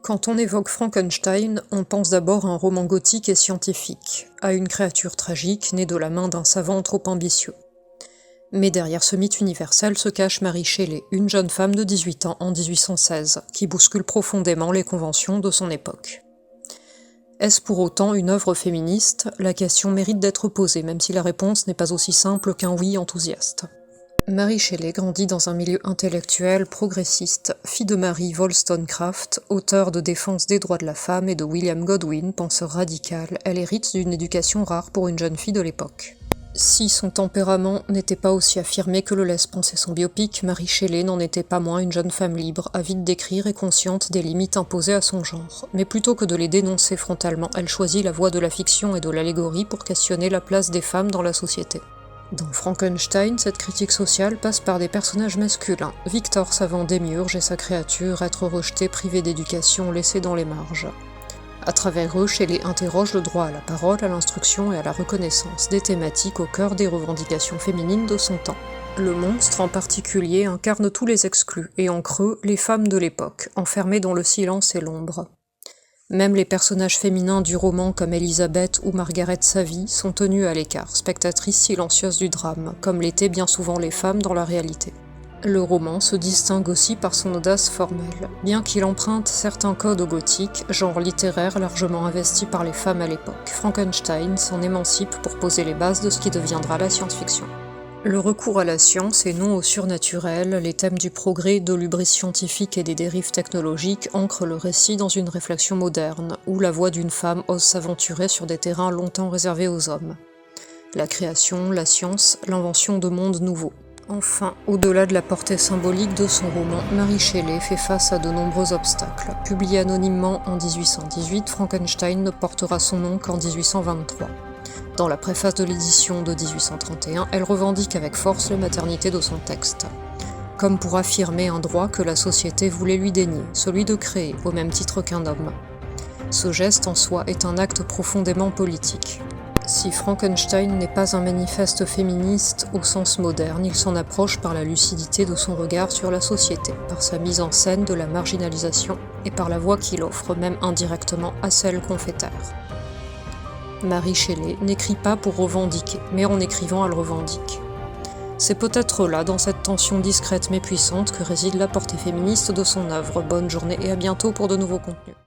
Quand on évoque Frankenstein, on pense d'abord à un roman gothique et scientifique, à une créature tragique née de la main d'un savant trop ambitieux. Mais derrière ce mythe universel se cache Mary Shelley, une jeune femme de 18 ans en 1816, qui bouscule profondément les conventions de son époque. Est-ce pour autant une œuvre féministe? La question mérite d'être posée, même si la réponse n'est pas aussi simple qu'un oui enthousiaste. Mary Shelley grandit dans un milieu intellectuel progressiste, fille de Mary Wollstonecraft, auteur de Défense des droits de la femme, et de William Godwin, penseur radical. Elle hérite d'une éducation rare pour une jeune fille de l'époque. Si son tempérament n'était pas aussi affirmé que le laisse penser son biopic, Mary Shelley n'en était pas moins une jeune femme libre, avide d'écrire et consciente des limites imposées à son genre. Mais plutôt que de les dénoncer frontalement, elle choisit la voie de la fiction et de l'allégorie pour questionner la place des femmes dans la société. Dans Frankenstein, cette critique sociale passe par des personnages masculins. Victor savant démiurge et sa créature, être rejeté, privé d'éducation, laissé dans les marges. À travers eux, Shelley interroge le droit à la parole, à l'instruction et à la reconnaissance, des thématiques au cœur des revendications féminines de son temps. Le monstre en particulier incarne tous les exclus, et en creux, les femmes de l'époque, enfermées dans le silence et l'ombre. Même les personnages féminins du roman comme Elizabeth ou Margaret Savy sont tenus à l'écart, spectatrices silencieuses du drame, comme l'étaient bien souvent les femmes dans la réalité. Le roman se distingue aussi par son audace formelle, bien qu'il emprunte certains codes au gothique, genre littéraire largement investi par les femmes à l'époque. Frankenstein s'en émancipe pour poser les bases de ce qui deviendra la science-fiction. Le recours à la science et non au surnaturel, les thèmes du progrès, de l'hubris scientifique et des dérives technologiques ancrent le récit dans une réflexion moderne, où la voix d'une femme ose s'aventurer sur des terrains longtemps réservés aux hommes. La création, la science, l'invention de mondes nouveaux. Enfin, au-delà de la portée symbolique de son roman, Mary Shelley fait face à de nombreux obstacles. Publié anonymement en 1818, Frankenstein ne portera son nom qu'en 1823. Dans la préface de l'édition de 1831, elle revendique avec force la maternité de son texte, comme pour affirmer un droit que la société voulait lui dénier, celui de créer, au même titre qu'un homme. Ce geste en soi est un acte profondément politique. Si Frankenstein n'est pas un manifeste féministe au sens moderne, il s'en approche par la lucidité de son regard sur la société, par sa mise en scène de la marginalisation et par la voix qu'il offre, même indirectement, à celle qu'on fait taire. Mary Shelley n'écrit pas pour revendiquer, mais en écrivant elle revendique. C'est peut-être là, dans cette tension discrète mais puissante, que réside la portée féministe de son œuvre. Bonne journée et à bientôt pour de nouveaux contenus.